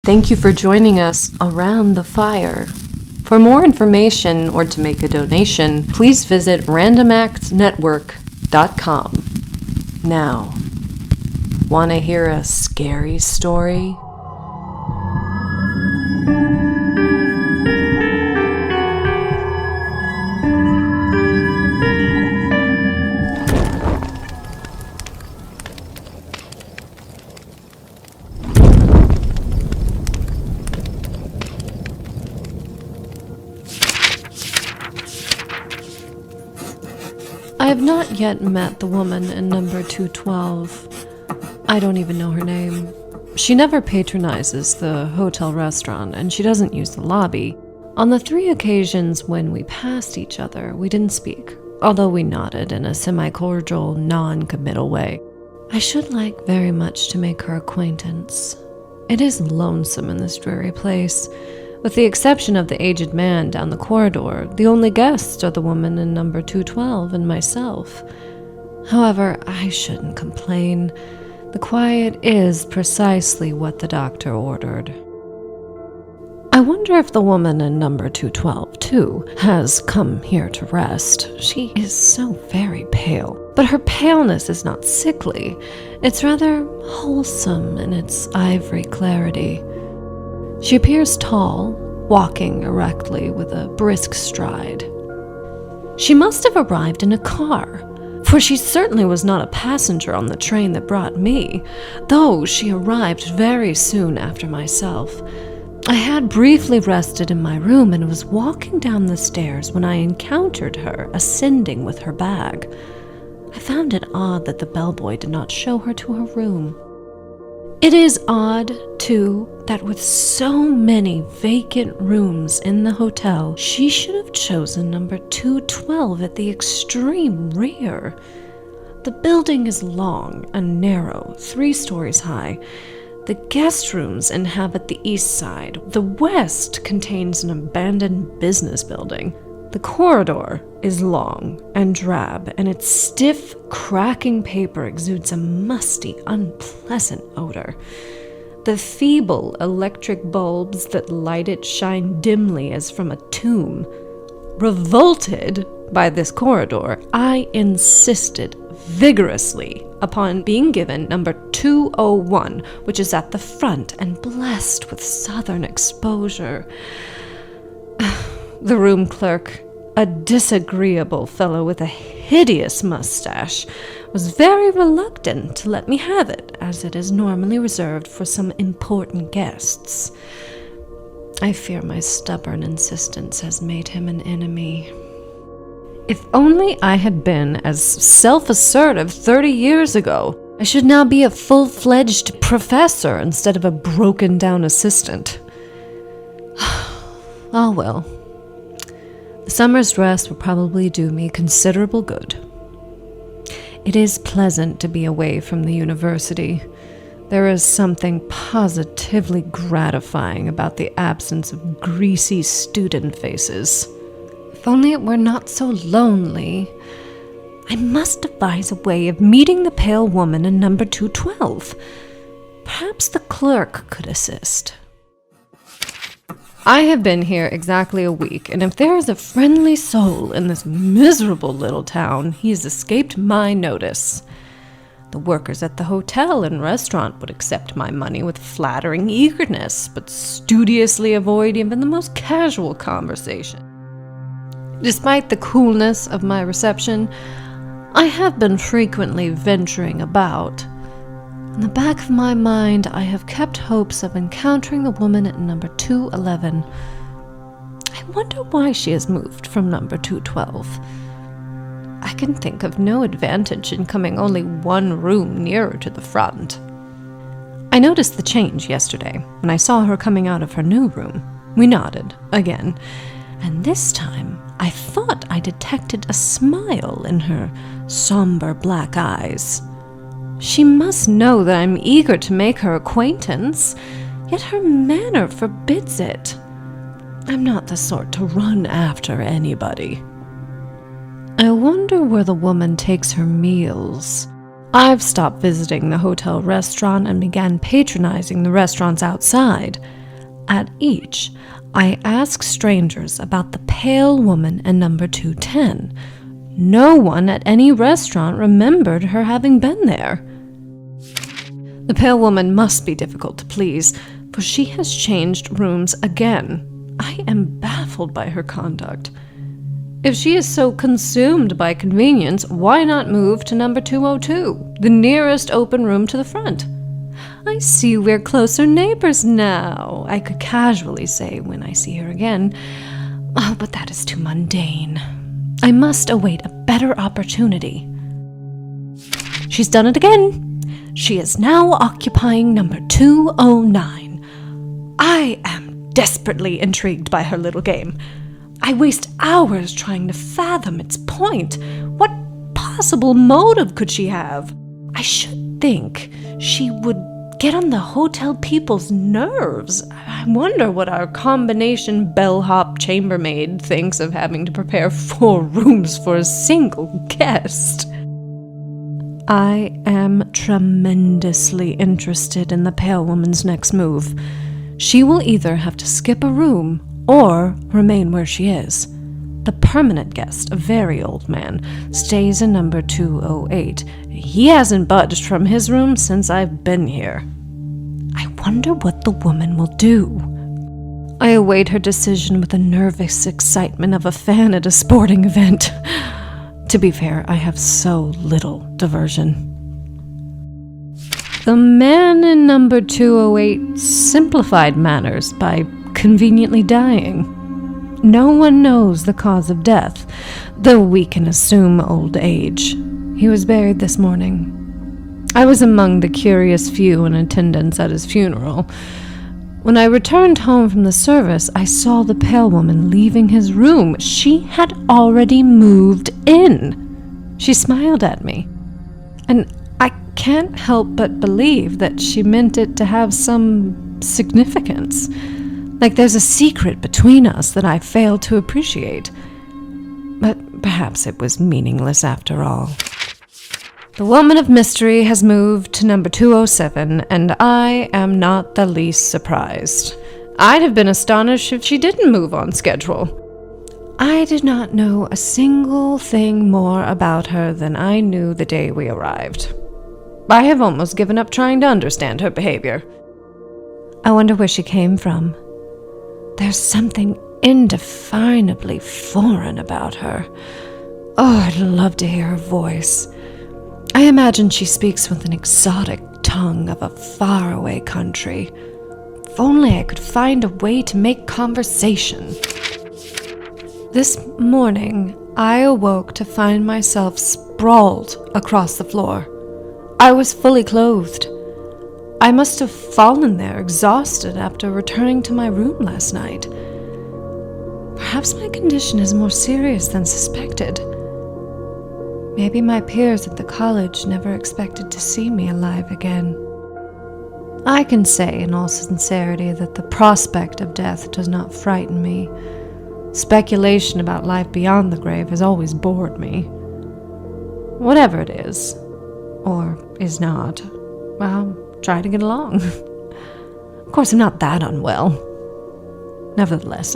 Thank you for joining us around the fire. For more information or to make a donation, please visit randomactsnetwork.com. Now, want to hear a scary story? I have not yet met the woman in number 212. I don't even know her name. She never patronizes the hotel restaurant, and she doesn't use the lobby. On the 3 occasions when we passed each other, we didn't speak, although we nodded in a semi-cordial, non-committal way. I should like very much to make her acquaintance. It is lonesome in this dreary place. With the exception of the aged man down the corridor, the only guests are the woman in number 212 and myself. However, I shouldn't complain. The quiet is precisely what the doctor ordered. I wonder if the woman in number 212, too, has come here to rest. She is so very pale, but her paleness is not sickly. It's rather wholesome in its ivory clarity. She appears tall, walking erectly with a brisk stride. She must have arrived in a car, for she certainly was not a passenger on the train that brought me, though she arrived very soon after myself. I had briefly rested in my room and was walking down the stairs when I encountered her ascending with her bag. I found it odd that the bellboy did not show her to her room. It is odd, too, that with so many vacant rooms in the hotel, she should have chosen number 212 at the extreme rear. The building is long and narrow, 3 stories high. The guest rooms inhabit the east side. The west contains an abandoned business building. The corridor is long and drab, and its stiff, cracking paper exudes a musty, unpleasant odor. The feeble electric bulbs that light it shine dimly as from a tomb. Revolted by this corridor, I insisted vigorously upon being given number 201, which is at the front and blessed with southern exposure. The room clerk, a disagreeable fellow with a hideous mustache, was very reluctant to let me have it, as it is normally reserved for some important guests. I fear my stubborn insistence has made him an enemy. If only I had been as self-assertive 30 years ago, I should now be a full-fledged professor instead of a broken-down assistant. Oh well. The summer's rest will probably do me considerable good. It is pleasant to be away from the university. There is something positively gratifying about the absence of greasy student faces. If only it were not so lonely. I must devise a way of meeting the pale woman in number 212. Perhaps the clerk could assist. I have been here exactly a week, and if there is a friendly soul in this miserable little town, he has escaped my notice. The workers at the hotel and restaurant would accept my money with flattering eagerness, but studiously avoid even the most casual conversation. Despite the coolness of my reception, I have been frequently venturing about. In the back of my mind, I have kept hopes of encountering the woman at number 211. I wonder why she has moved from number 212. I can think of no advantage in coming only 1 room nearer to the front. I noticed the change yesterday when I saw her coming out of her new room. We nodded again, and this time I thought I detected a smile in her somber black eyes. She must know that I'm eager to make her acquaintance, yet her manner forbids it. I'm not the sort to run after anybody. I wonder where the woman takes her meals. I've stopped visiting the hotel restaurant and began patronizing the restaurants outside. At each, I ask strangers about the pale woman in number 210. No one at any restaurant remembered her having been there. The pale woman must be difficult to please, for she has changed rooms again. I am baffled by her conduct. If she is so consumed by convenience, why not move to number 202, the nearest open room to the front? I see we're closer neighbors now, I could casually say when I see her again. Oh, but that is too mundane. I must await a better opportunity. She's done it again. She is now occupying number 209. I am desperately intrigued by her little game. I waste hours trying to fathom its point. What possible motive could she have? I should think she would get on the hotel people's nerves. I wonder what our combination bellhop chambermaid thinks of having to prepare 4 rooms for a single guest. I am tremendously interested in the pale woman's next move. She will either have to skip a room or remain where she is. The permanent guest, a very old man, stays in number 208. He hasn't budged from his room since I've been here. I wonder what the woman will do. I await her decision with the nervous excitement of a fan at a sporting event. To be fair, I have so little diversion. The man in number 208 simplified matters by conveniently dying. No one knows the cause of death, though we can assume old age. He was buried this morning. I was among the curious few in attendance at his funeral. When I returned home from the service, I saw the pale woman leaving his room. She had already moved in. She smiled at me, and I can't help but believe that she meant it to have some significance. Like there's a secret between us that I failed to appreciate. But perhaps it was meaningless after all. The woman of mystery has moved to number 207, and I am not the least surprised. I'd have been astonished if she didn't move on schedule. I did not know a single thing more about her than I knew the day we arrived. I have almost given up trying to understand her behavior. I wonder where she came from. There's something indefinably foreign about her. Oh, I'd love to hear her voice. I imagine she speaks with an exotic tongue of a faraway country. If only I could find a way to make conversation. This morning, I awoke to find myself sprawled across the floor. I was fully clothed. I must have fallen there exhausted after returning to my room last night. Perhaps my condition is more serious than suspected. Maybe my peers at the college never expected to see me alive again. I can say in all sincerity that the prospect of death does not frighten me. Speculation about life beyond the grave has always bored me. Whatever it is, or is not, well, try to get along. Of course, I'm not that unwell. Nevertheless,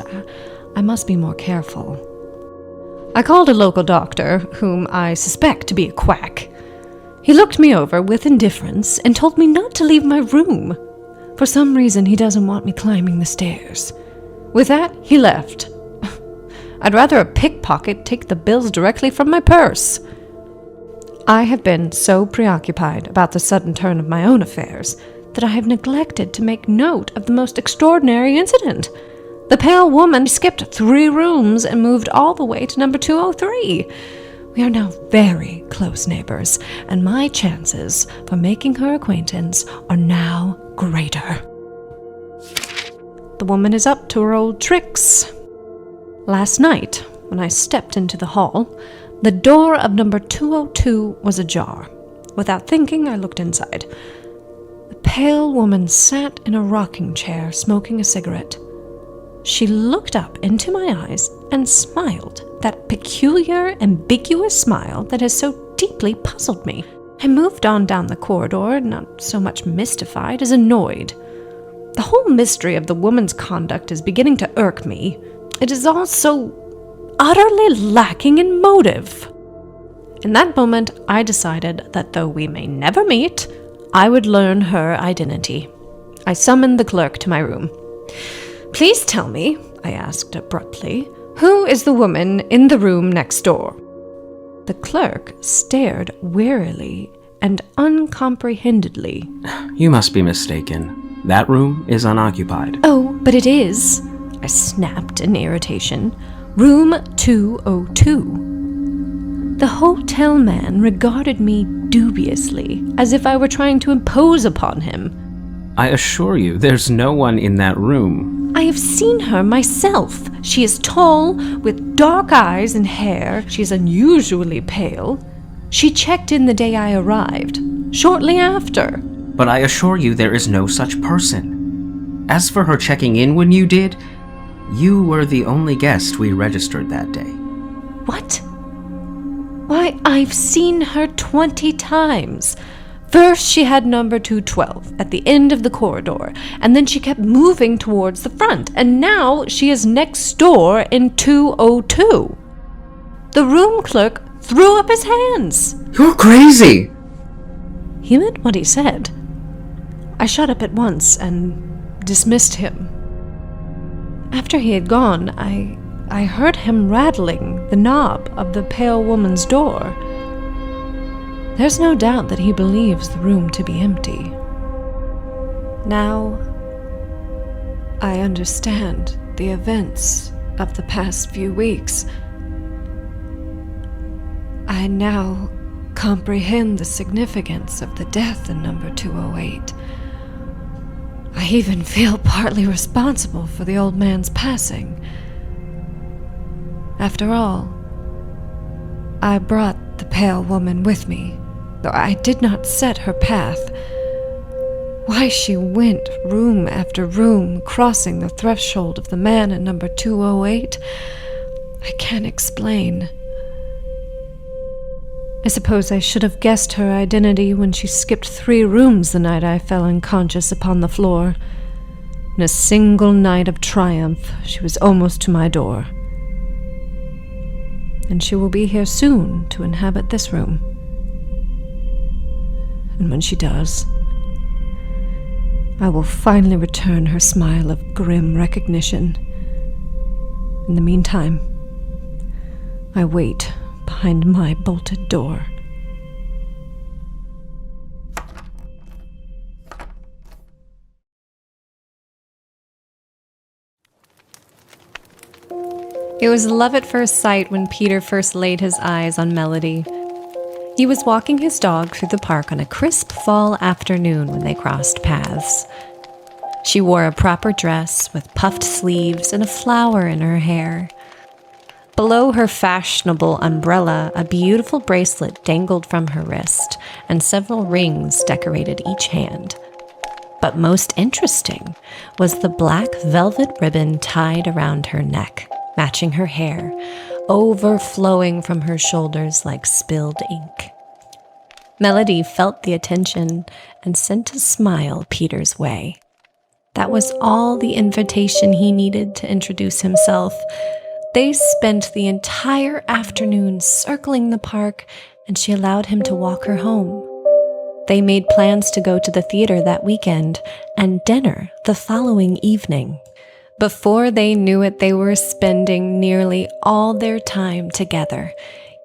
I must be more careful. I called a local doctor, whom I suspect to be a quack. He looked me over with indifference and told me not to leave my room. For some reason, he doesn't want me climbing the stairs. With that, he left. I'd rather a pickpocket take the bills directly from my purse. I have been so preoccupied about the sudden turn of my own affairs that I have neglected to make note of the most extraordinary incident. The pale woman skipped 3 rooms and moved all the way to number 203. We are now very close neighbors, and my chances for making her acquaintance are now greater. The woman is up to her old tricks. Last night, when I stepped into the hall, the door of number 202 was ajar. Without thinking, I looked inside. The pale woman sat in a rocking chair, smoking a cigarette. She looked up into my eyes and smiled, that peculiar, ambiguous smile that has so deeply puzzled me. I moved on down the corridor, not so much mystified as annoyed. The whole mystery of the woman's conduct is beginning to irk me. It is all so utterly lacking in motive. In that moment, I decided that though we may never meet, I would learn her identity. I summoned the clerk to my room. "Please tell me," I asked abruptly, "who is the woman in the room next door?" The clerk stared wearily and uncomprehendedly. "You must be mistaken. That room is unoccupied." "Oh, but it is," I snapped in irritation. "Room 202. The hotel man regarded me dubiously, as if I were trying to impose upon him. "I assure you, there's no one in that room." "I have seen her myself. She is tall, with dark eyes and hair. She is unusually pale. She checked in the day I arrived, shortly after." "But I assure you there is no such person. As for her checking in when you did, you were the only guest we registered that day." "What? Why, I've seen her 20 times. First, she had number 212 at the end of the corridor, and then she kept moving towards the front, and now she is next door in 202. The room clerk threw up his hands. "You're crazy!" He meant what he said. I shut up at once and dismissed him. After he had gone, I heard him rattling the knob of the pale woman's door. There's no doubt that he believes the room to be empty. Now, I understand the events of the past few weeks. I now comprehend the significance of the death in number 208. I even feel partly responsible for the old man's passing. After all, I brought the pale woman with me, though I did not set her path. Why she went room after room, crossing the threshold of the man in number 208, I can't explain. I suppose I should have guessed her identity when she skipped 3 rooms the night I fell unconscious upon the floor. In a single night of triumph, she was almost to my door. And she will be here soon to inhabit this room. And when she does, I will finally return her smile of grim recognition. In the meantime, I wait behind my bolted door. It was love at first sight when Peter first laid his eyes on Melody. He was walking his dog through the park on a crisp fall afternoon when they crossed paths. She wore a proper dress with puffed sleeves and a flower in her hair. Below her fashionable umbrella, a beautiful bracelet dangled from her wrist, and several rings decorated each hand. But most interesting was the black velvet ribbon tied around her neck, matching her hair, overflowing from her shoulders like spilled ink. Melody felt the attention and sent a smile Peter's way. That was all the invitation he needed to introduce himself. They spent the entire afternoon circling the park, and she allowed him to walk her home. They made plans to go to the theater that weekend and dinner the following evening. Before they knew it, they were spending nearly all their time together.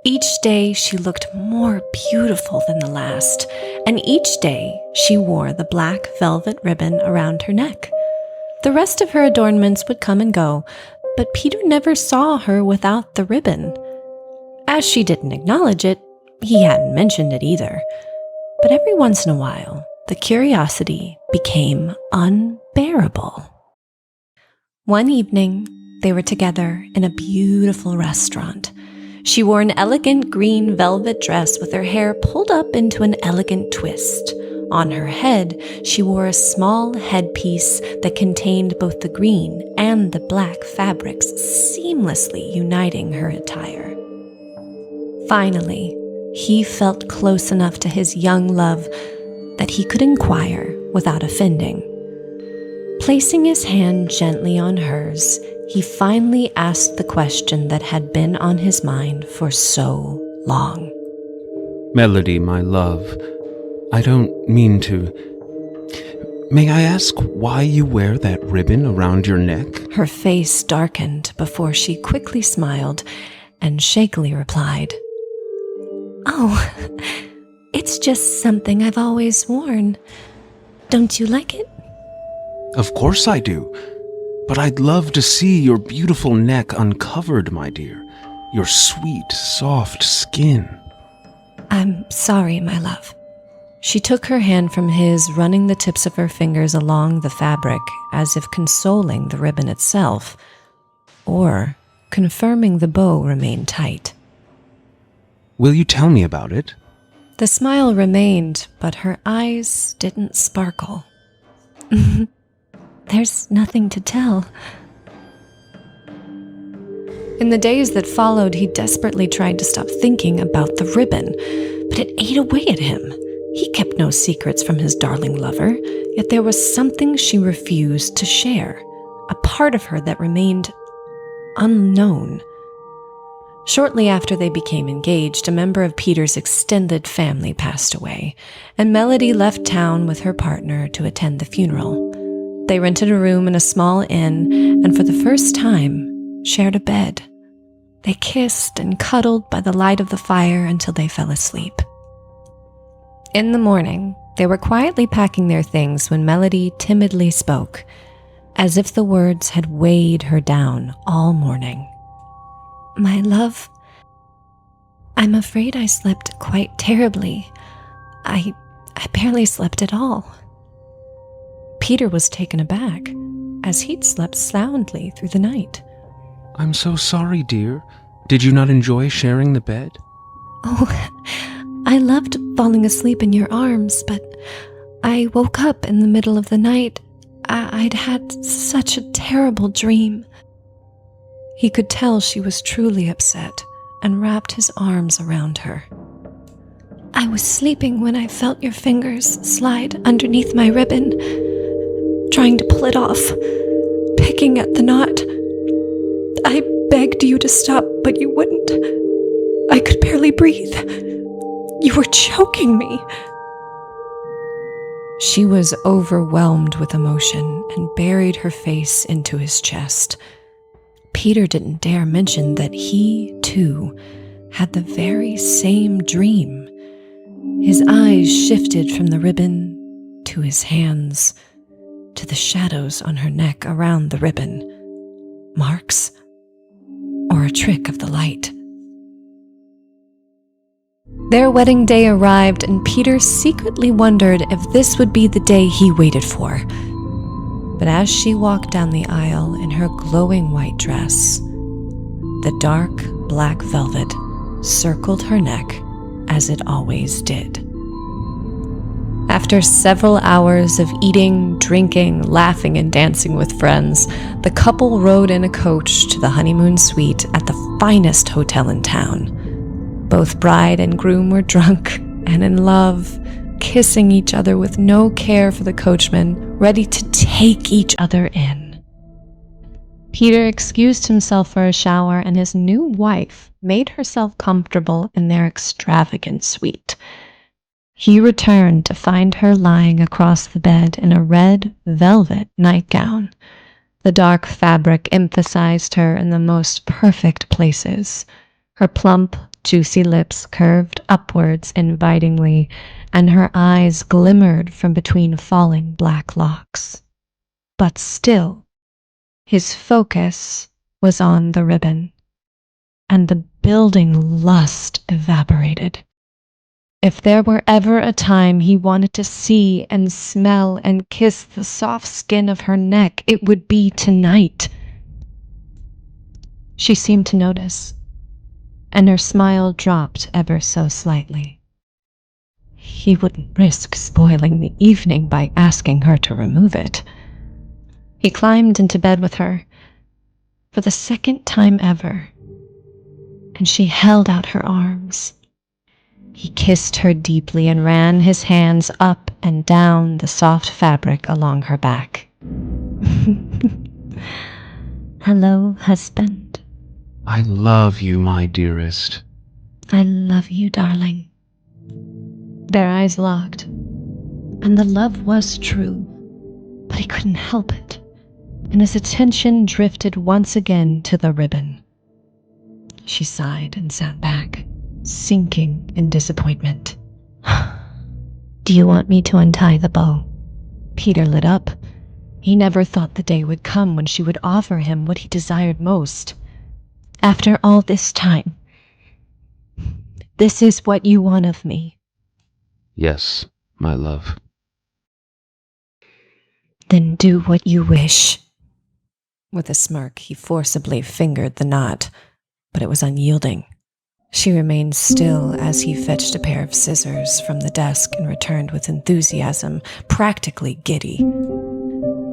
Each day she looked more beautiful than the last, and each day she wore the black velvet ribbon around her neck. The rest of her adornments would come and go, but Peter never saw her without the ribbon. As she didn't acknowledge it, he hadn't mentioned it either. But every once in a while, the curiosity became unbearable. One evening, they were together in a beautiful restaurant. She wore an elegant green velvet dress with her hair pulled up into an elegant twist. On her head, she wore a small headpiece that contained both the green and the black fabrics, seamlessly uniting her attire. Finally, he felt close enough to his young love that he could inquire without offending. Placing his hand gently on hers, he finally asked the question that had been on his mind for so long. Melody, my love, I don't mean to. May I ask why you wear that ribbon around your neck? Her face darkened before she quickly smiled and shakily replied, "Oh, it's just something I've always worn. Don't you like it?" Of course I do. But I'd love to see your beautiful neck uncovered, my dear. Your sweet, soft skin. "I'm sorry, my love." She took her hand from his, running the tips of her fingers along the fabric as if consoling the ribbon itself, or confirming the bow remained tight. Will you tell me about it? The smile remained, but her eyes didn't sparkle. "There's nothing to tell." In the days that followed, he desperately tried to stop thinking about the ribbon, but it ate away at him. He kept no secrets from his darling lover, yet there was something she refused to share, a part of her that remained unknown. Shortly after they became engaged, a member of Peter's extended family passed away, and Melody left town with her partner to attend the funeral. They rented a room in a small inn, and for the first time, shared a bed. They kissed and cuddled by the light of the fire until they fell asleep. In the morning, they were quietly packing their things when Melody timidly spoke, as if the words had weighed her down all morning. "My love, I'm afraid I slept quite terribly. I barely slept at all." Peter was taken aback, as he'd slept soundly through the night. I'm so sorry, dear. Did you not enjoy sharing the bed? "Oh, I loved falling asleep in your arms, but I woke up in the middle of the night. I'd had such a terrible dream." He could tell she was truly upset and wrapped his arms around her. "I was sleeping when I felt your fingers slide underneath my ribbon, trying to pull it off, picking at the knot. I begged you to stop, but you wouldn't. I could barely breathe. You were choking me." She was overwhelmed with emotion and buried her face into his chest. Peter didn't dare mention that he, too, had the very same dream. His eyes shifted from the ribbon to his hands, to the shadows on her neck around the ribbon. Marks, or a trick of the light. Their wedding day arrived, and Peter secretly wondered if this would be the day he waited for. But as she walked down the aisle in her glowing white dress, the dark black velvet circled her neck as it always did. After several hours of eating, drinking, laughing, and dancing with friends, the couple rode in a coach to the honeymoon suite at the finest hotel in town. Both bride and groom were drunk and in love, kissing each other with no care for the coachman, ready to take each other in. Peter excused himself for a shower, and his new wife made herself comfortable in their extravagant suite. He returned to find her lying across the bed in a red velvet nightgown. The dark fabric emphasized her in the most perfect places. Her plump, juicy lips curved upwards invitingly, and her eyes glimmered from between falling black locks. But still, his focus was on the ribbon, and the building lust evaporated. If there were ever a time he wanted to see and smell and kiss the soft skin of her neck, it would be tonight. She seemed to notice, and her smile dropped ever so slightly. He wouldn't risk spoiling the evening by asking her to remove it. He climbed into bed with her for the second time ever, and she held out her arms. He kissed her deeply and ran his hands up and down the soft fabric along her back. Hello, husband. I love you, my dearest. I love you, darling. Their eyes locked, and the love was true, but he couldn't help it, and his attention drifted once again to the ribbon. She sighed and sat back, sinking in disappointment. Do you want me to untie the bow? Peter lit up. He never thought the day would come when she would offer him what he desired most. After all this time, this is what you want of me. Yes, my love. Then do what you wish. With a smirk, he forcibly fingered the knot, but it was unyielding. She remained still as he fetched a pair of scissors from the desk and returned with enthusiasm, practically giddy.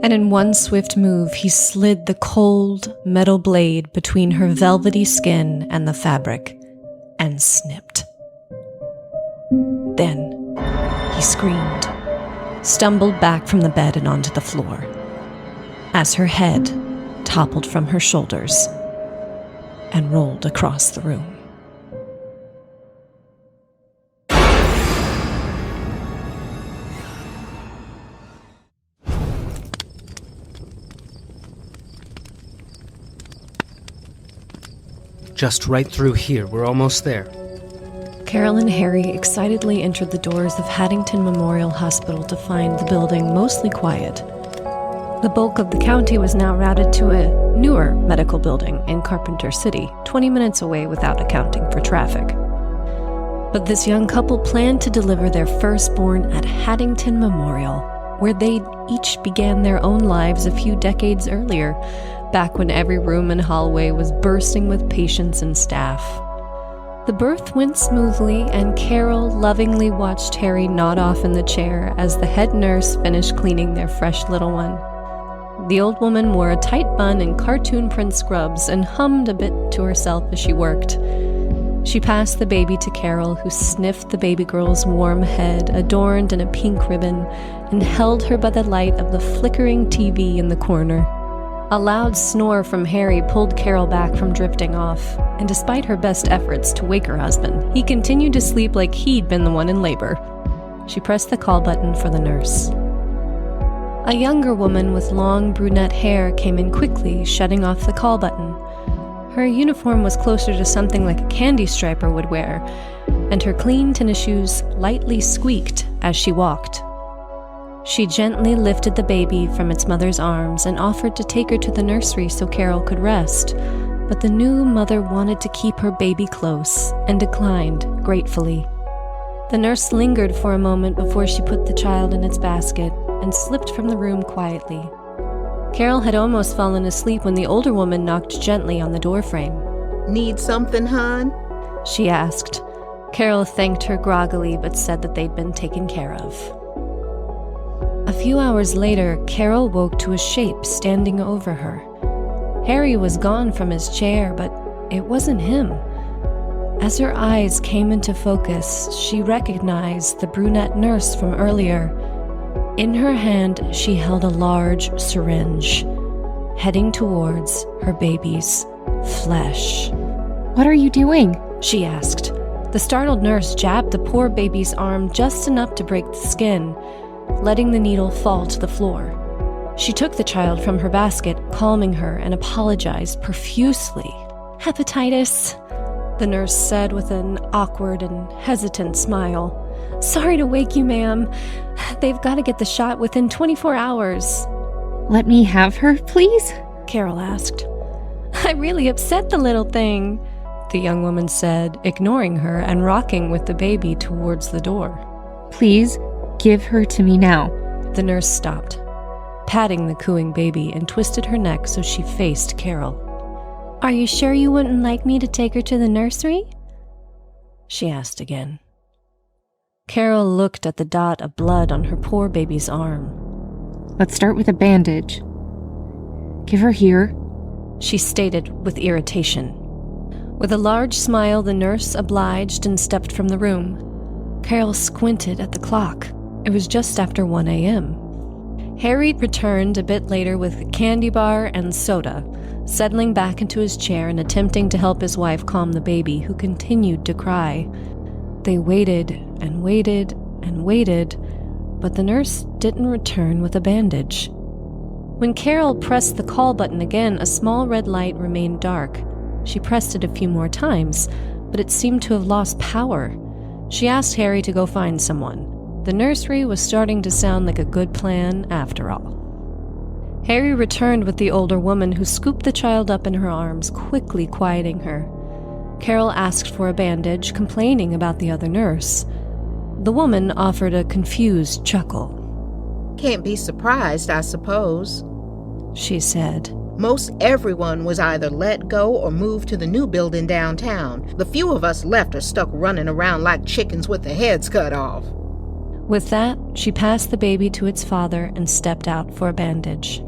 And in one swift move, he slid the cold metal blade between her velvety skin and the fabric, and snipped. Then he screamed, stumbled back from the bed and onto the floor, as her head toppled from her shoulders and rolled across the room. Just right through here. We're almost there. Carol and Harry excitedly entered the doors of Haddington Memorial Hospital to find the building mostly quiet. The bulk of the county was now routed to a newer medical building in Carpenter City, 20 minutes away without accounting for traffic. But this young couple planned to deliver their firstborn at Haddington Memorial, where they each began their own lives a few decades earlier, back when every room and hallway was bursting with patients and staff. The birth went smoothly, and Carol lovingly watched Harry nod off in the chair as the head nurse finished cleaning their fresh little one. The old woman wore a tight bun and cartoon print scrubs and hummed a bit to herself as she worked. She passed the baby to Carol, who sniffed the baby girl's warm head, adorned in a pink ribbon, and held her by the light of the flickering TV in the corner. A loud snore from Harry pulled Carol back from drifting off, and despite her best efforts to wake her husband, he continued to sleep like he'd been the one in labor. She pressed the call button for the nurse. A younger woman with long brunette hair came in quickly, shutting off the call button. Her uniform was closer to something like a candy striper would wear, and her clean tennis shoes lightly squeaked as she walked. She gently lifted the baby from its mother's arms and offered to take her to the nursery so Carol could rest, but the new mother wanted to keep her baby close and declined gratefully. The nurse lingered for a moment before she put the child in its basket and slipped from the room quietly. Carol had almost fallen asleep when the older woman knocked gently on the doorframe. Need something, hon? She asked. Carol thanked her groggily but said that they'd been taken care of. A few hours later, Carol woke to a shape standing over her. Harry was gone from his chair, but it wasn't him. As her eyes came into focus, she recognized the brunette nurse from earlier. In her hand, she held a large syringe, heading towards her baby's flesh. What are you doing? She asked. The startled nurse jabbed the poor baby's arm just enough to break the skin, letting the needle fall to the floor. She took the child from her basket, calming her, and apologized profusely. "Hepatitis," the nurse said with an awkward and hesitant smile. "Sorry to wake you, ma'am. They've got to get the shot within 24 hours. Let me have her, please? Carol asked. "I really upset the little thing," the young woman said, ignoring her and rocking with the baby towards the door. Please, give her to me now. The nurse stopped, patting the cooing baby, and twisted her neck so she faced Carol. "Are you sure you wouldn't like me to take her to the nursery?" she asked again. Carol looked at the dot of blood on her poor baby's arm. Let's start with a bandage. Give her here, she stated with irritation. With a large smile, the nurse obliged and stepped from the room. Carol squinted at the clock. It was just after 1 a.m. Harry returned a bit later with a candy bar and soda, settling back into his chair and attempting to help his wife calm the baby, who continued to cry. They waited and waited and waited, but the nurse didn't return with a bandage. When Carol pressed the call button again, a small red light remained dark. She pressed it a few more times, but it seemed to have lost power. She asked Harry to go find someone. The nursery was starting to sound like a good plan after all. Harry returned with the older woman, who scooped the child up in her arms, quickly quieting her. Carol asked for a bandage, complaining about the other nurse. The woman offered a confused chuckle. Can't be surprised, I suppose, she said. Most everyone was either let go or moved to the new building downtown. The few of us left are stuck running around like chickens with their heads cut off. With that, she passed the baby to its father and stepped out for a bandage.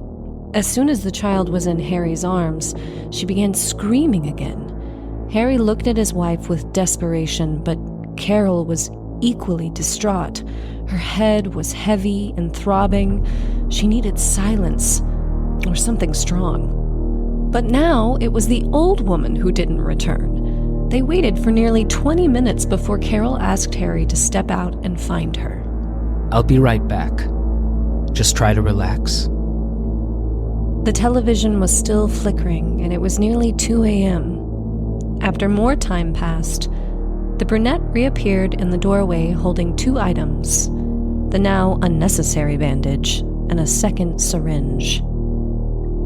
As soon as the child was in Harry's arms, she began screaming again. Harry looked at his wife with desperation, but Carol was equally distraught. Her head was heavy and throbbing. She needed silence, or something strong. But now it was the old woman who didn't return. They waited for nearly 20 minutes before Carol asked Harry to step out and find her. I'll be right back. Just try to relax. The television was still flickering, and it was nearly 2 a.m. After more time passed, the brunette reappeared in the doorway holding 2 items, the now unnecessary bandage and a second syringe.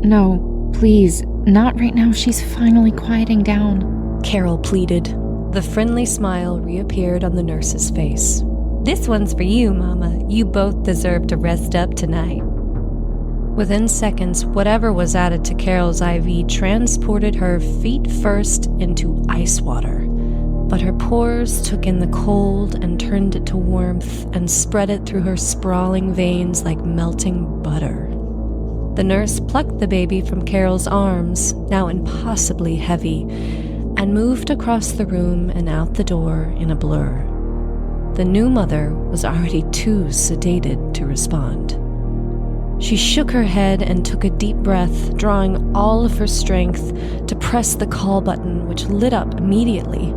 No, please, not right now. She's finally quieting down, Carol pleaded. The friendly smile reappeared on the nurse's face. This one's for you, Mama. You both deserve to rest up tonight. Within seconds, whatever was added to Carol's IV transported her feet first into ice water. But her pores took in the cold and turned it to warmth and spread it through her sprawling veins like melting butter. The nurse plucked the baby from Carol's arms, now impossibly heavy, and moved across the room and out the door in a blur. The new mother was already too sedated to respond. She shook her head and took a deep breath, drawing all of her strength to press the call button, which lit up immediately.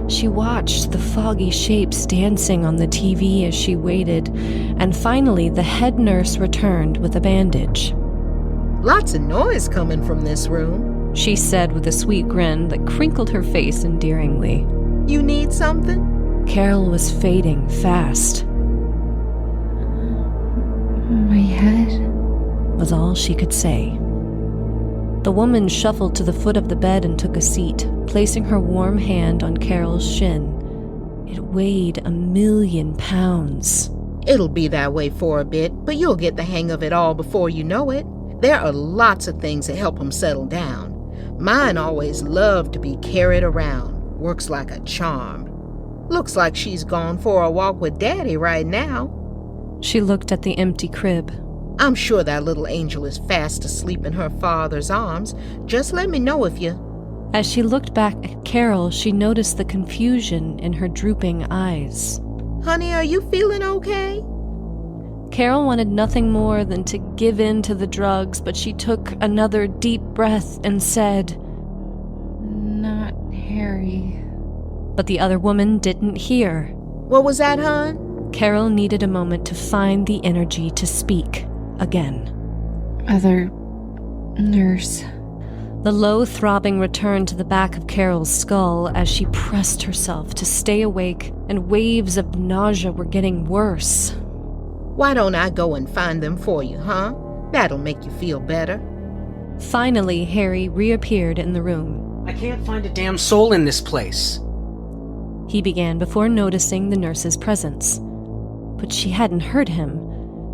She watched the foggy shapes dancing on the TV as she waited, and finally the head nurse returned with a bandage. Lots of noise coming from this room, she said with a sweet grin that crinkled her face endearingly. You need something? Carol was fading fast. My head, was all she could say. The woman shuffled to the foot of the bed and took a seat, placing her warm hand on Carol's shin. It weighed 1,000,000 pounds. It'll be that way for a bit, but you'll get the hang of it all before you know it. There are lots of things that help him settle down. Mine always loved to be carried around. Works like a charm. Looks like she's gone for a walk with Daddy right now. She looked at the empty crib. I'm sure that little angel is fast asleep in her father's arms. Just let me know if you... As she looked back at Carol, she noticed the confusion in her drooping eyes. Honey, are you feeling okay? Carol wanted nothing more than to give in to the drugs, but she took another deep breath and said, not Harry. But the other woman didn't hear. What was that, hon? Carol needed a moment to find the energy to speak again. Other nurse. The low throbbing returned to the back of Carol's skull as she pressed herself to stay awake, and waves of nausea were getting worse. Why don't I go and find them for you, huh? That'll make you feel better. Finally, Harry reappeared in the room. I can't find a damn soul in this place. He began before noticing the nurse's presence. But she hadn't heard him.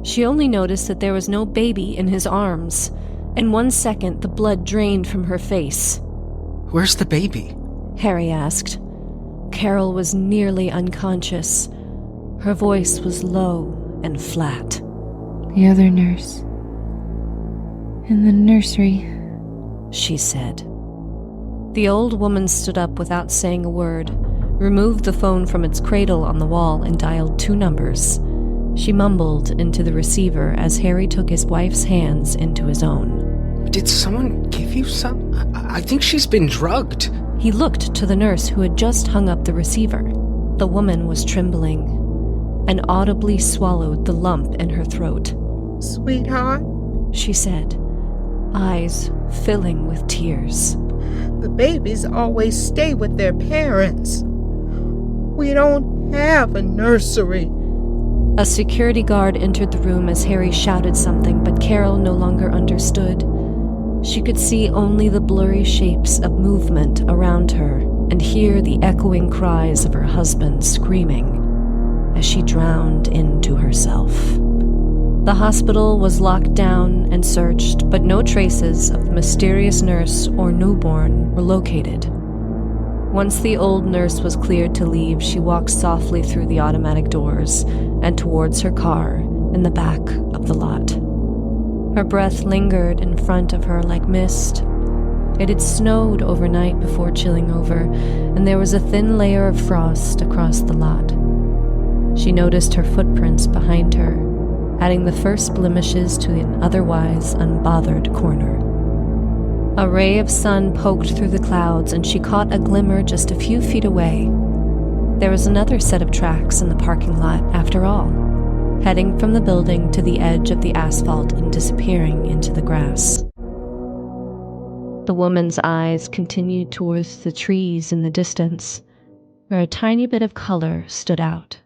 She only noticed that there was no baby in his arms. In 1 second, the blood drained from her face. Where's the baby? Harry asked. Carol was nearly unconscious. Her voice was low and flat. The other nurse. In the nursery, she said. The old woman stood up without saying a word, removed the phone from its cradle on the wall, and dialed 2 numbers. She mumbled into the receiver as Harry took his wife's hands into his own. Did someone give you some? I think she's been drugged. He looked to the nurse who had just hung up the receiver. The woman was trembling and audibly swallowed the lump in her throat. Sweetheart, She said, eyes filling with tears. the babies always stay with their parents. We don't have a nursery. A security guard entered the room as Harry shouted something, but Carol no longer understood. She could see only the blurry shapes of movement around her and hear the echoing cries of her husband screaming as she drowned into herself. The hospital was locked down and searched, but no traces of the mysterious nurse or newborn were located. Once the old nurse was cleared to leave, she walked softly through the automatic doors and towards her car in the back of the lot. Her breath lingered in front of her like mist. It had snowed overnight before chilling over, and there was a thin layer of frost across the lot. She noticed her footprints behind her, adding the first blemishes to an otherwise unbothered corner. A ray of sun poked through the clouds, and she caught a glimmer just a few feet away. There was another set of tracks in the parking lot, after all, heading from the building to the edge of the asphalt and disappearing into the grass. The woman's eyes continued towards the trees in the distance, where a tiny bit of color stood out.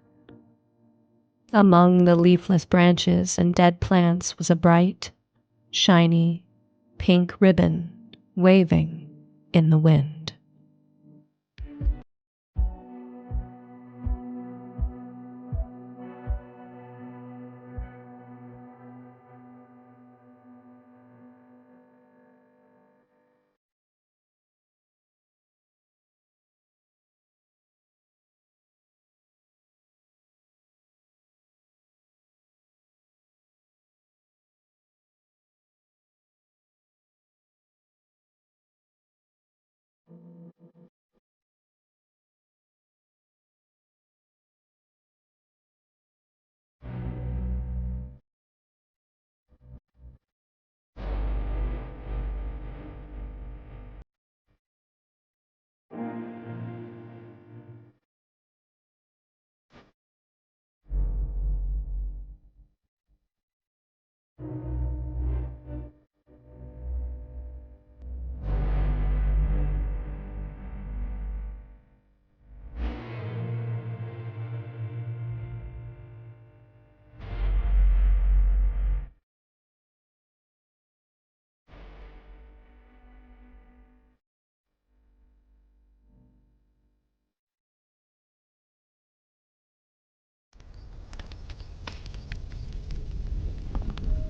Among the leafless branches and dead plants was a bright, shiny, pink ribbon waving in the wind.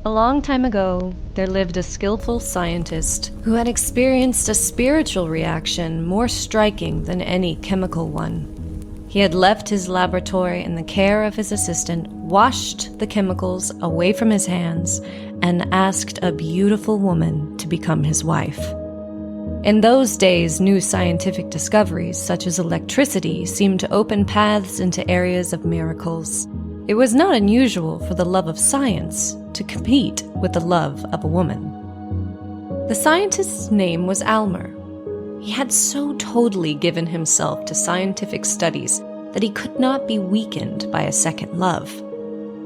A long time ago, there lived a skillful scientist who had experienced a spiritual reaction more striking than any chemical one. He had left his laboratory in the care of his assistant, washed the chemicals away from his hands, and asked a beautiful woman to become his wife. In those days, new scientific discoveries, such as electricity, seemed to open paths into areas of miracles. It was not unusual for the love of science to compete with the love of a woman. The scientist's name was Almer. He had so totally given himself to scientific studies that he could not be weakened by a second love.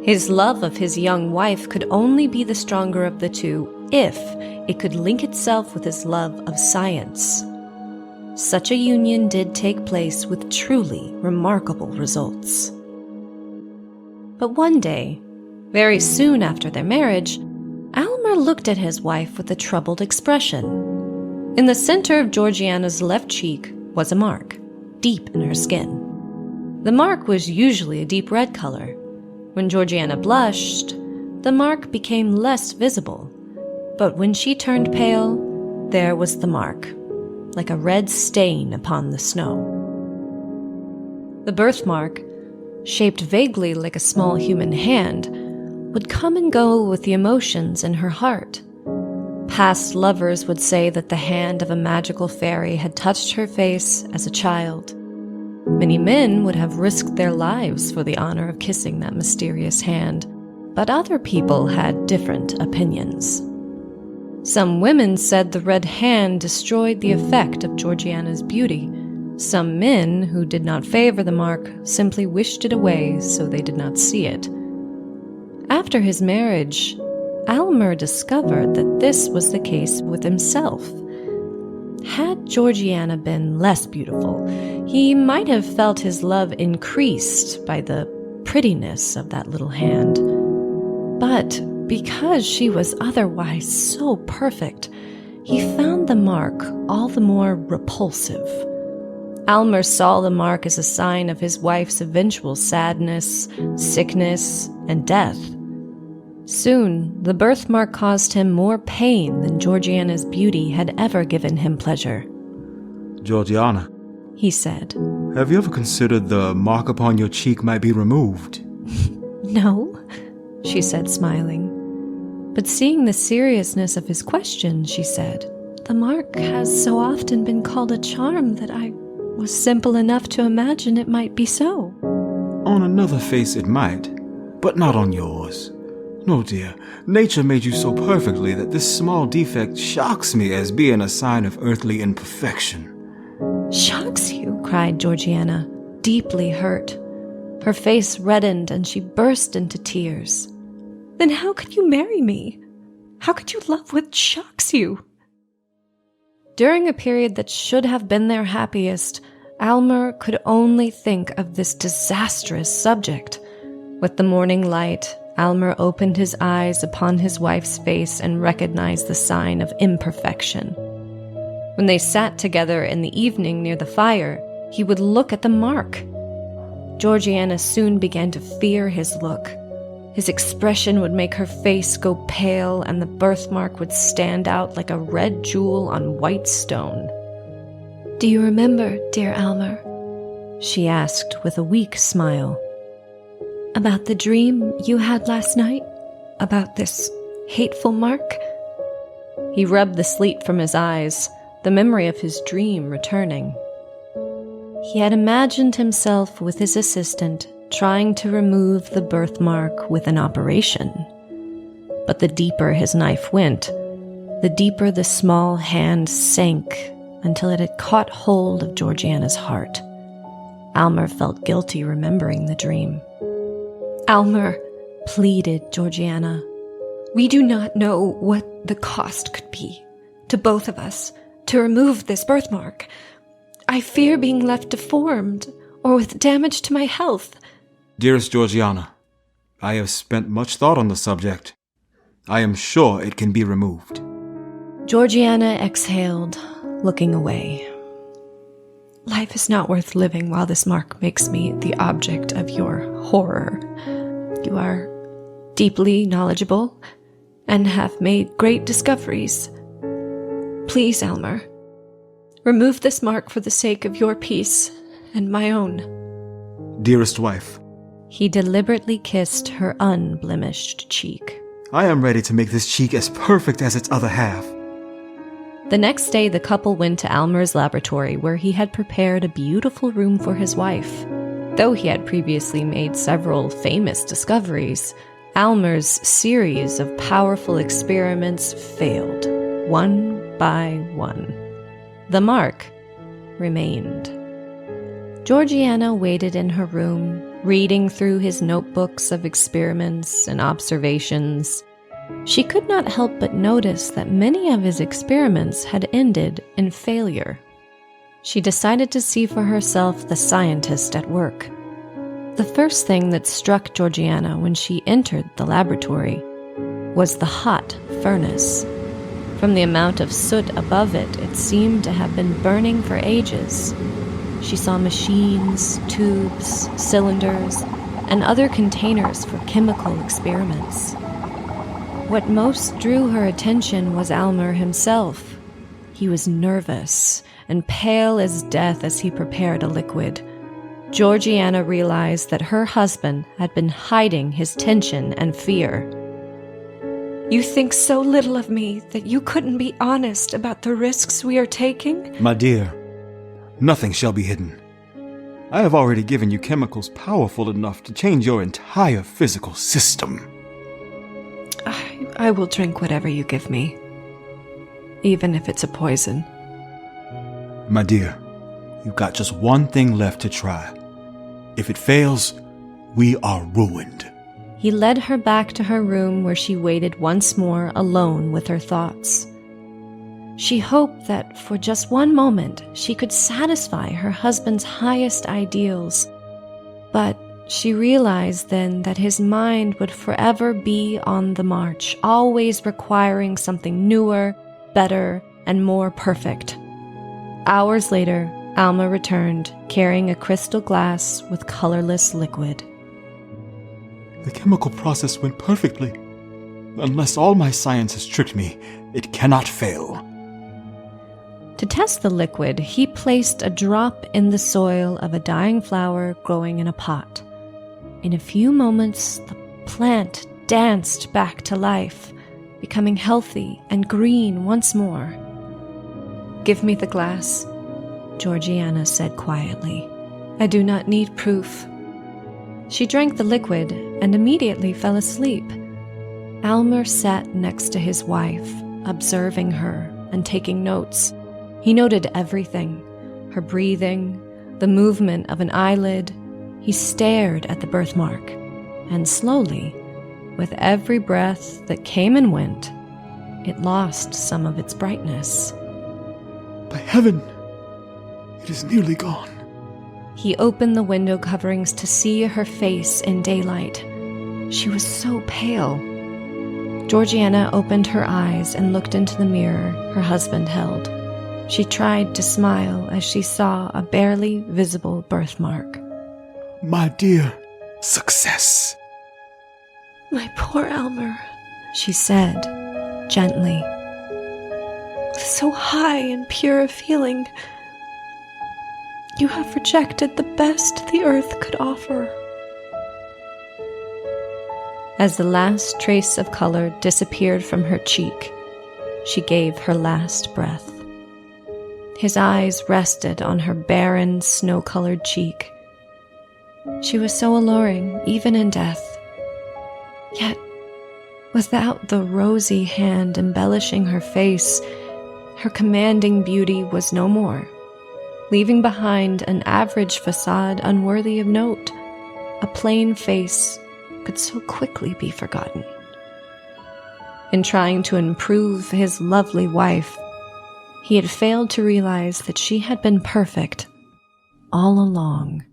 His love of his young wife could only be the stronger of the two if it could link itself with his love of science. Such a union did take place with truly remarkable results. But one day, very soon after their marriage, Almer looked at his wife with a troubled expression. In the center of Georgiana's left cheek was a mark, deep in her skin. The mark was usually a deep red color. When Georgiana blushed, the mark became less visible. But when she turned pale, there was the mark, like a red stain upon the snow. The birthmark, shaped vaguely like a small human hand, would come and go with the emotions in her heart. Past lovers would say that the hand of a magical fairy had touched her face as a child. Many men would have risked their lives for the honor of kissing that mysterious hand, but other people had different opinions. Some women said the red hand destroyed the effect of Georgiana's beauty. Some men, who did not favor the mark, simply wished it away so they did not see it. After his marriage, Almer discovered that this was the case with himself. Had Georgiana been less beautiful, he might have felt his love increased by the prettiness of that little hand. But because she was otherwise so perfect, he found the mark all the more repulsive. Almer saw the mark as a sign of his wife's eventual sadness, sickness, and death. Soon, the birthmark caused him more pain than Georgiana's beauty had ever given him pleasure. Georgiana, He said. have you ever considered the mark upon your cheek might be removed? No, she said, smiling. But seeing the seriousness of his question, she said, the mark has so often been called a charm that I was simple enough to imagine it might be so. On another face it might, but not on yours. No, dear, nature made you so perfectly that this small defect shocks me as being a sign of earthly imperfection. Shocks you? Cried Georgiana, deeply hurt. Her face reddened and she burst into tears. Then how could you marry me? How could you love what shocks you? During a period that should have been their happiest, Almer could only think of this disastrous subject. With the morning light, Almer opened his eyes upon his wife's face and recognized the sign of imperfection. When they sat together in the evening near the fire, he would look at the mark. Georgiana soon began to fear his look. His expression would make her face go pale, and the birthmark would stand out like a red jewel on white stone. "Do you remember, dear Almer?" she asked with a weak smile. "About the dream you had last night? About this hateful mark?" He rubbed the sleep from his eyes, the memory of his dream returning. He had imagined himself with his assistant trying to remove the birthmark with an operation. But the deeper his knife went, the deeper the small hand sank until it had caught hold of Georgiana's heart. Almer felt guilty remembering the dream. "Almer," pleaded Georgiana, "we do not know what the cost could be, to both of us, to remove this birthmark. I fear being left deformed, or with damage to my health." Dearest Georgiana, I have spent much thought on the subject. I am sure it can be removed. Georgiana exhaled, looking away. "Life is not worth living while this mark makes me the object of your horror. You are deeply knowledgeable and have made great discoveries. Please, Almer, remove this mark for the sake of your peace and my own." Dearest wife, He deliberately kissed her unblemished cheek. I am ready to make this cheek as perfect as its other half. The next day, the couple went to Almer's laboratory, where he had prepared a beautiful room for his wife. Though he had previously made several famous discoveries, Almer's series of powerful experiments failed, one by one. The mark remained. Georgiana waited in her room, reading through his notebooks of experiments and observations. She could not help but notice that many of his experiments had ended in failure. She decided to see for herself the scientist at work. The first thing that struck Georgiana when she entered the laboratory was the hot furnace. From the amount of soot above it, it seemed to have been burning for ages. She saw machines, tubes, cylinders, and other containers for chemical experiments. What most drew her attention was Almer himself. He was nervous and pale as death as he prepared a liquid. Georgiana realized that her husband had been hiding his tension and fear. "You think so little of me that you couldn't be honest about the risks we are taking?" My dear, nothing shall be hidden. I have already given you chemicals powerful enough to change your entire physical system. I will drink whatever you give me, even if it's a poison. My dear, you've got just one thing left to try. If it fails, we are ruined. He led her back to her room where she waited once more alone with her thoughts. She hoped that for just one moment she could satisfy her husband's highest ideals, but she realized then that his mind would forever be on the march, always requiring something newer, better, and more perfect. Hours later, Alma returned, carrying a crystal glass with colorless liquid. The chemical process went perfectly. Unless all my science has tricked me, it cannot fail. To test the liquid, he placed a drop in the soil of a dying flower growing in a pot. In a few moments, the plant danced back to life, becoming healthy and green once more. Give me the glass, Georgiana said quietly. I do not need proof. She drank the liquid and immediately fell asleep. Almer sat next to his wife, observing her and taking notes. He noted everything, her breathing, the movement of an eyelid. He stared at the birthmark, and slowly, with every breath that came and went, it lost some of its brightness. By heaven, it is nearly gone. He opened the window coverings to see her face in daylight. She was so pale. Georgiana opened her eyes and looked into the mirror her husband held. She tried to smile as she saw a barely visible birthmark. My dear, success. My poor Almer, she said, gently. So high and pure a feeling. You have rejected the best the earth could offer. As the last trace of color disappeared from her cheek, she gave her last breath. His eyes rested on her barren, snow-colored cheek. She was so alluring, even in death. Yet, without the rosy hand embellishing her face, her commanding beauty was no more, leaving behind an average facade unworthy of note. A plain face could so quickly be forgotten. In trying to improve his lovely wife, he had failed to realize that she had been perfect all along.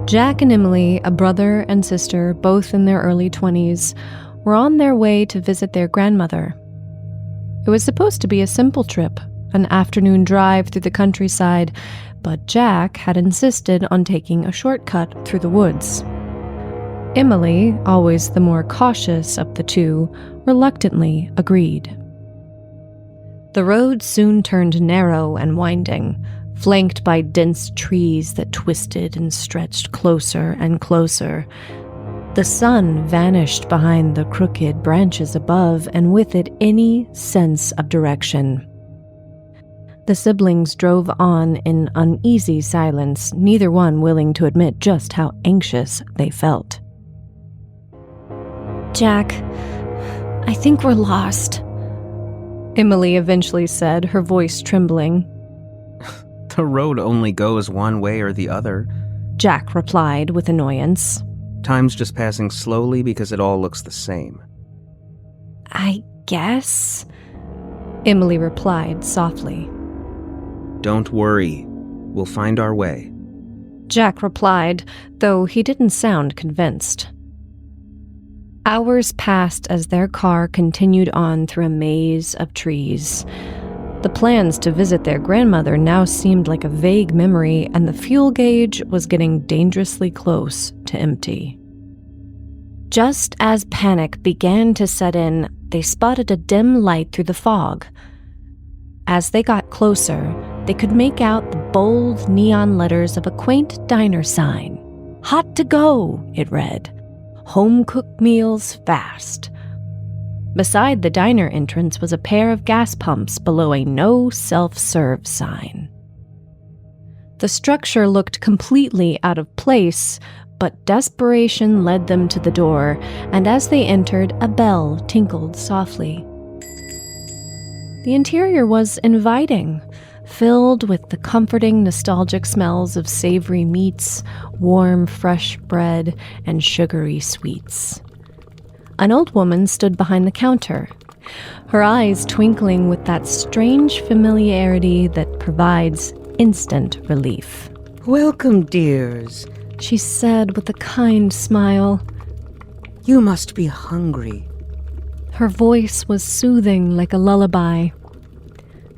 Jack and Emily, a brother and sister, both in their early 20s, were on their way to visit their grandmother. It was supposed to be a simple trip, an afternoon drive through the countryside, but Jack had insisted on taking a shortcut through the woods. Emily, always the more cautious of the two, reluctantly agreed. The road soon turned narrow and winding, flanked by dense trees that twisted and stretched closer and closer. The sun vanished behind the crooked branches above, and with it any sense of direction. The siblings drove on in uneasy silence, neither one willing to admit just how anxious they felt. "Jack, I think we're lost," Emily eventually said, her voice trembling. The road only goes one way or the other, Jack replied with annoyance. Time's just passing slowly because it all looks the same. "I guess," Emily replied softly. Don't worry, we'll find our way, Jack replied, though he didn't sound convinced. Hours passed as their car continued on through a maze of trees. The plans to visit their grandmother now seemed like a vague memory, and the fuel gauge was getting dangerously close to empty. Just as panic began to set in, they spotted a dim light through the fog. As they got closer, they could make out the bold neon letters of a quaint diner sign. "Hot to go," it read. "Home-cooked meals fast." Beside the diner entrance was a pair of gas pumps below a no self-serve sign. The structure looked completely out of place, but desperation led them to the door, and as they entered, a bell tinkled softly. The interior was inviting, filled with the comforting, nostalgic smells of savory meats, warm, fresh bread, and sugary sweets. An old woman stood behind the counter, her eyes twinkling with that strange familiarity that provides instant relief. "Welcome, dears," she said with a kind smile. "You must be hungry." Her voice was soothing like a lullaby.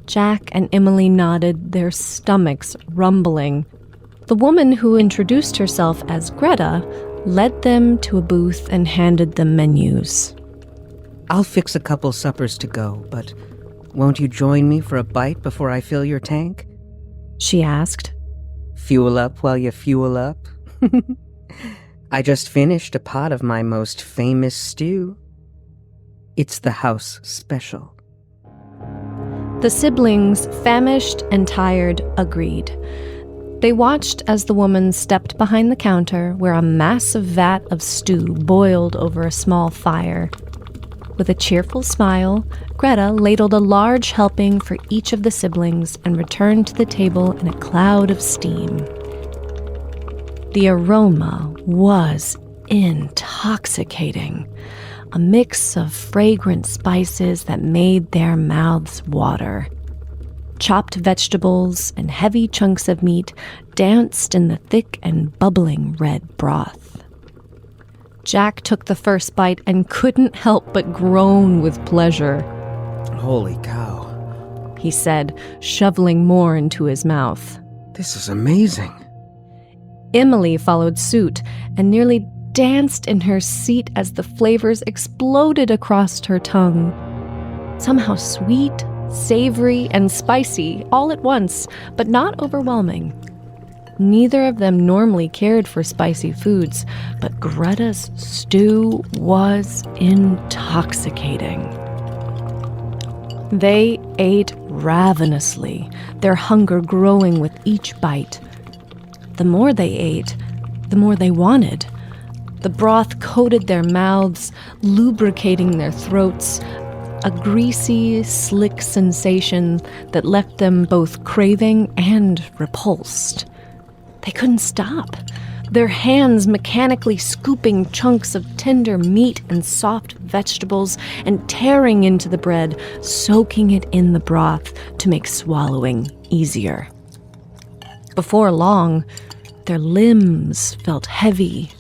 Jack and Emily nodded, their stomachs rumbling. The woman who introduced herself as Greta led them to a booth and handed them menus. "I'll fix a couple suppers to go, but won't you join me for a bite before I fill your tank?" she asked. "Fuel up while you fuel up." "I just finished a pot of my most famous stew. It's the house special." The siblings, famished and tired, agreed. They watched as the woman stepped behind the counter where a massive vat of stew boiled over a small fire. With a cheerful smile, Greta ladled a large helping for each of the siblings and returned to the table in a cloud of steam. The aroma was intoxicating, a mix of fragrant spices that made their mouths water. Chopped vegetables and heavy chunks of meat danced in the thick and bubbling red broth. Jack took the first bite and couldn't help but groan with pleasure. "Holy cow," he said, shoveling more into his mouth. "This is amazing." Emily followed suit and nearly danced in her seat as the flavors exploded across her tongue. Somehow sweet, savory, and spicy all at once, but not overwhelming. Neither of them normally cared for spicy foods, but Greta's stew was intoxicating. They ate ravenously, their hunger growing with each bite. The more they ate, the more they wanted. The broth coated their mouths, lubricating their throats, a greasy, slick sensation that left them both craving and repulsed. They couldn't stop, their hands mechanically scooping chunks of tender meat and soft vegetables and tearing into the bread, soaking it in the broth to make swallowing easier. Before long, their limbs felt heavy.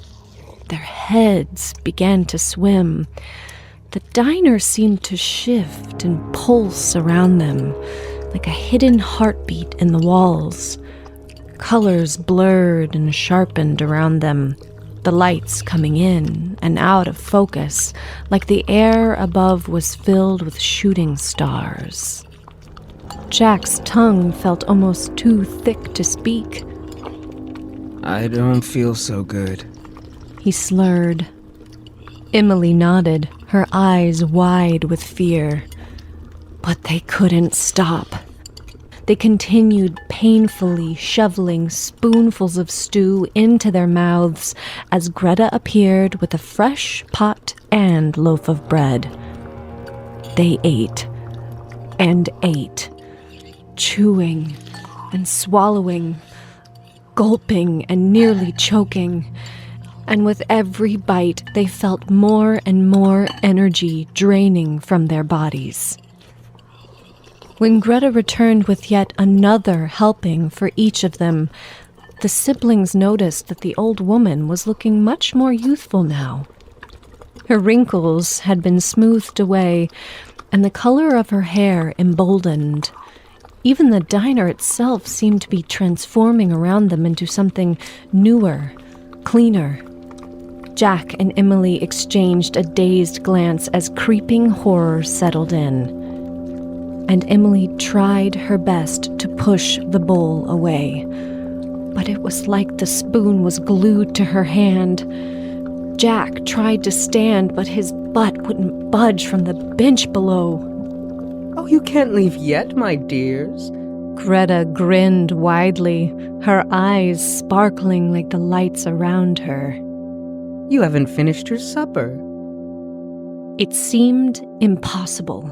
Their heads began to swim. The diner seemed to shift and pulse around them, like a hidden heartbeat in the walls. Colors blurred and sharpened around them, the lights coming in and out of focus, like the air above was filled with shooting stars. Jack's tongue felt almost too thick to speak. "I don't feel so good," he slurred. Emily nodded, her eyes wide with fear. But they couldn't stop. They continued painfully shoveling spoonfuls of stew into their mouths as Greta appeared with a fresh pot and loaf of bread. They ate and ate, chewing and swallowing, gulping and nearly choking. And with every bite, they felt more and more energy draining from their bodies. When Greta returned with yet another helping for each of them, the siblings noticed that the old woman was looking much more youthful now. Her wrinkles had been smoothed away, and the color of her hair emboldened. Even the diner itself seemed to be transforming around them into something newer, cleaner. Jack and Emily exchanged a dazed glance as creeping horror settled in. And Emily tried her best to push the bowl away. But it was like the spoon was glued to her hand. Jack tried to stand, but his butt wouldn't budge from the bench below. Oh, you can't leave yet, my dears. Greta grinned widely, her eyes sparkling like the lights around her. You haven't finished your supper. It seemed impossible.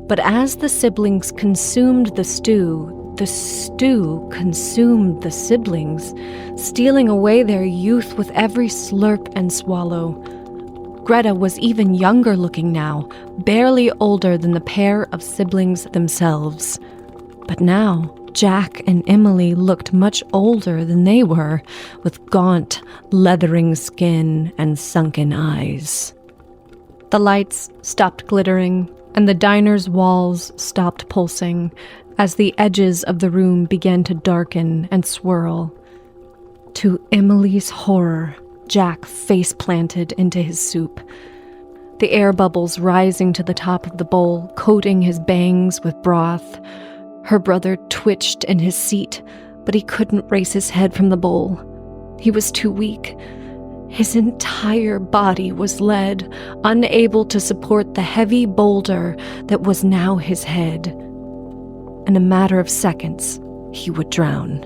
But as the siblings consumed the stew consumed the siblings, stealing away their youth with every slurp and swallow. Greta was even younger looking now, barely older than the pair of siblings themselves. But now, Jack and Emily looked much older than they were, with gaunt, leathering skin and sunken eyes. The lights stopped glittering, and the diner's walls stopped pulsing as the edges of the room began to darken and swirl. To Emily's horror, Jack face-planted into his soup, the air bubbles rising to the top of the bowl, coating his bangs with broth. Her brother twitched in his seat, but he couldn't raise his head from the bowl. He was too weak. His entire body was lead, unable to support the heavy boulder that was now his head. In a matter of seconds, he would drown.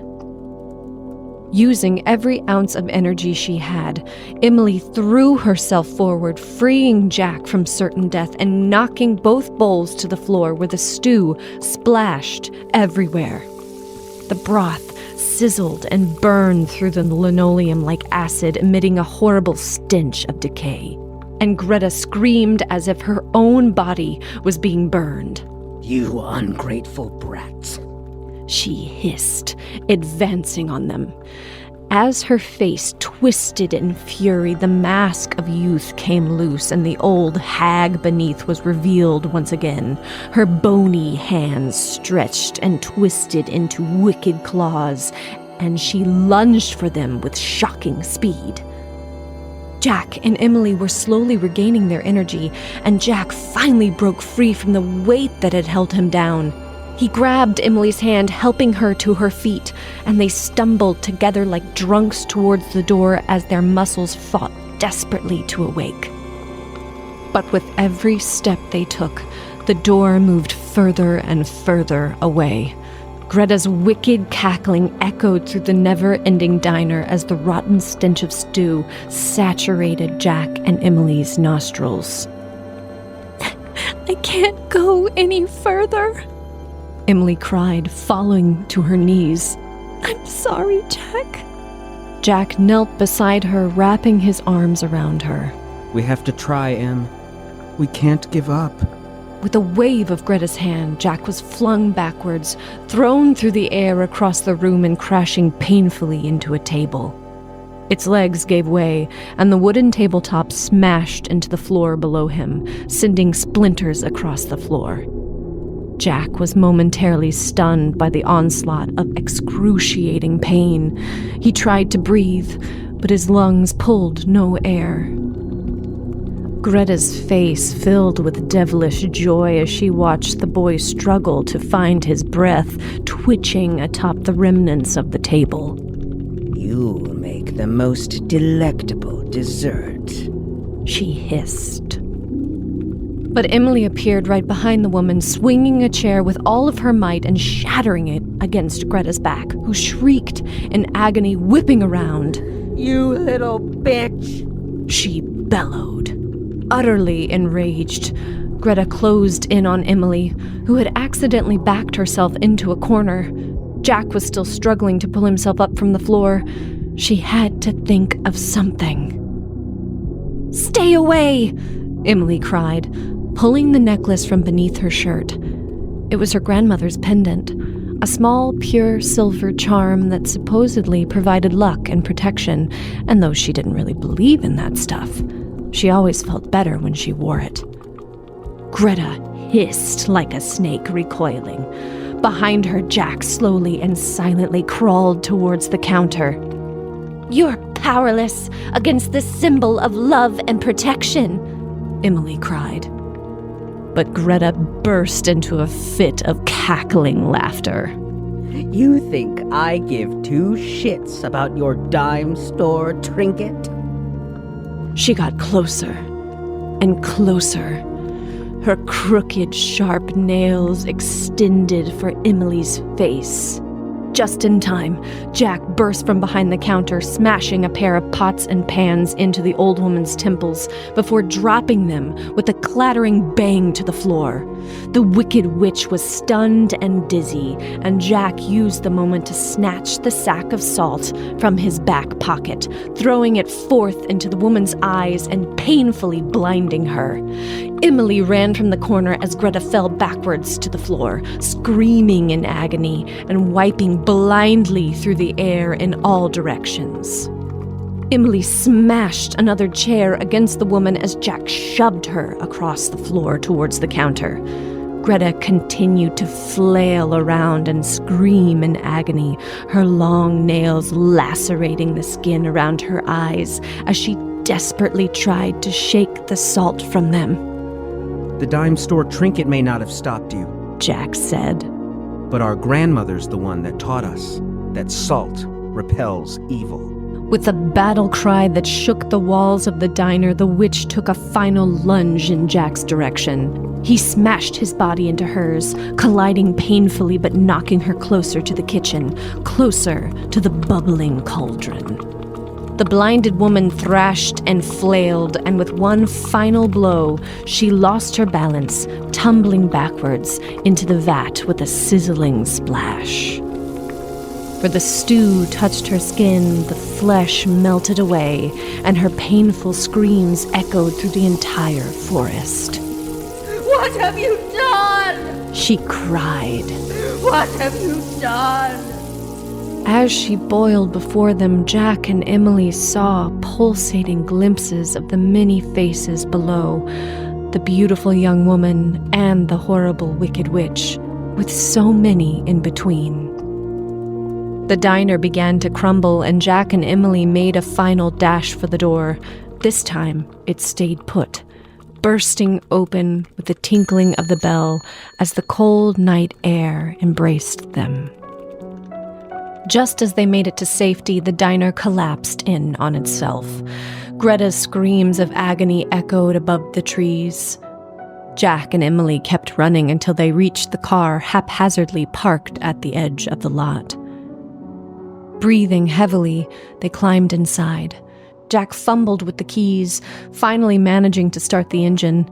Using every ounce of energy she had, Emily threw herself forward, freeing Jack from certain death and knocking both bowls to the floor where the stew splashed everywhere. The broth sizzled and burned through the linoleum like acid, emitting a horrible stench of decay. And Greta screamed as if her own body was being burned. You ungrateful brats. She hissed, advancing on them. As her face twisted in fury, the mask of youth came loose, and the old hag beneath was revealed once again, her bony hands stretched and twisted into wicked claws, and she lunged for them with shocking speed. Jack and Emily were slowly regaining their energy, and Jack finally broke free from the weight that had held him down. He grabbed Emily's hand, helping her to her feet, and they stumbled together like drunks towards the door as their muscles fought desperately to awake. But with every step they took, the door moved further and further away. Greta's wicked cackling echoed through the never-ending diner as the rotten stench of stew saturated Jack and Emily's nostrils. I can't go any further, Emily cried, falling to her knees. I'm sorry, Jack. Jack knelt beside her, wrapping his arms around her. We have to try, Em. We can't give up. With a wave of Greta's hand, Jack was flung backwards, thrown through the air across the room and crashing painfully into a table. Its legs gave way, and the wooden tabletop smashed into the floor below him, sending splinters across the floor. Jack was momentarily stunned by the onslaught of excruciating pain. He tried to breathe, but his lungs pulled no air. Greta's face filled with devilish joy as she watched the boy struggle to find his breath, twitching atop the remnants of the table. You'll make the most delectable dessert, she hissed. But Emily appeared right behind the woman, swinging a chair with all of her might and shattering it against Greta's back, who shrieked in agony, whipping around. You little bitch! She bellowed. Utterly enraged, Greta closed in on Emily, who had accidentally backed herself into a corner. Jack was still struggling to pull himself up from the floor. She had to think of something. Stay away! Emily cried, pulling the necklace from beneath her shirt. It was her grandmother's pendant, a small, pure silver charm that supposedly provided luck and protection, and though she didn't really believe in that stuff, she always felt better when she wore it. Greta hissed like a snake, recoiling, Behind her, Jack slowly and silently crawled towards the counter. "You're powerless against the symbol of love and protection," Emily cried. But Greta burst into a fit of cackling laughter. You think I give two shits about your dime store trinket? She got closer and closer. Her crooked, sharp nails extended for Emily's face. Just in time, Jack burst from behind the counter, smashing a pair of pots and pans into the old woman's temples before dropping them with a clattering bang to the floor. The wicked witch was stunned and dizzy, and Jack used the moment to snatch the sack of salt from his back pocket, throwing it forth into the woman's eyes and painfully blinding her. Emily ran from the corner as Greta fell backwards to the floor, screaming in agony and wiping blindly through the air in all directions. Emily smashed another chair against the woman as Jack shoved her across the floor towards the counter. Greta continued to flail around and scream in agony, her long nails lacerating the skin around her eyes as she desperately tried to shake the salt from them. The dime store trinket may not have stopped you, Jack said. But our grandmother's the one that taught us that salt repels evil. With a battle cry that shook the walls of the diner, the witch took a final lunge in Jack's direction. He smashed his body into hers, colliding painfully but knocking her closer to the kitchen, closer to the bubbling cauldron. The blinded woman thrashed and flailed, and with one final blow, she lost her balance, tumbling backwards into the vat with a sizzling splash. Where the stew touched her skin, the flesh melted away, and her painful screams echoed through the entire forest. "What have you done?" she cried. "What have you done?" As she boiled before them, Jack and Emily saw pulsating glimpses of the many faces below, the beautiful young woman and the horrible wicked witch, with so many in between. The diner began to crumble, and Jack and Emily made a final dash for the door. This time, it stayed put, bursting open with the tinkling of the bell as the cold night air embraced them. Just as they made it to safety, the diner collapsed in on itself. Greta's screams of agony echoed above the trees. Jack and Emily kept running until they reached the car haphazardly parked at the edge of the lot. Breathing heavily, they climbed inside. Jack fumbled with the keys, finally managing to start the engine.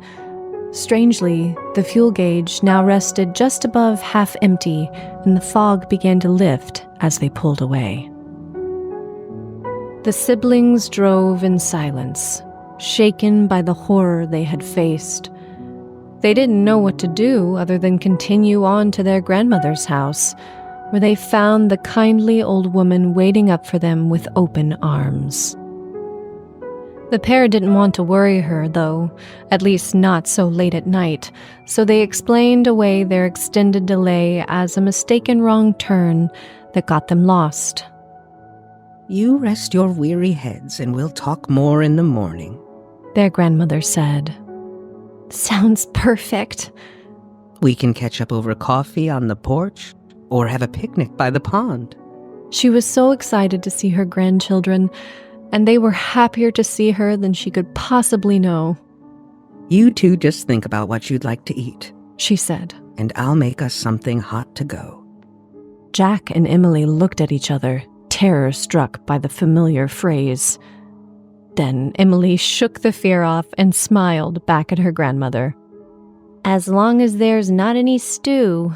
Strangely, the fuel gauge now rested just above half empty, and the fog began to lift as they pulled away. The siblings drove in silence, shaken by the horror they had faced. They didn't know what to do other than continue on to their grandmother's house, where they found the kindly old woman waiting up for them with open arms. The pair didn't want to worry her, though, at least not so late at night, so they explained away their extended delay as a mistaken wrong turn that got them lost. You rest your weary heads and we'll talk more in the morning, their grandmother said. Sounds perfect. We can catch up over coffee on the porch or have a picnic by the pond. She was so excited to see her grandchildren, and they were happier to see her than she could possibly know. You two just think about what you'd like to eat, she said, and I'll make us something hot to go. Jack and Emily looked at each other, terror-struck by the familiar phrase. Then Emily shook the fear off and smiled back at her grandmother. As long as there's not any stew,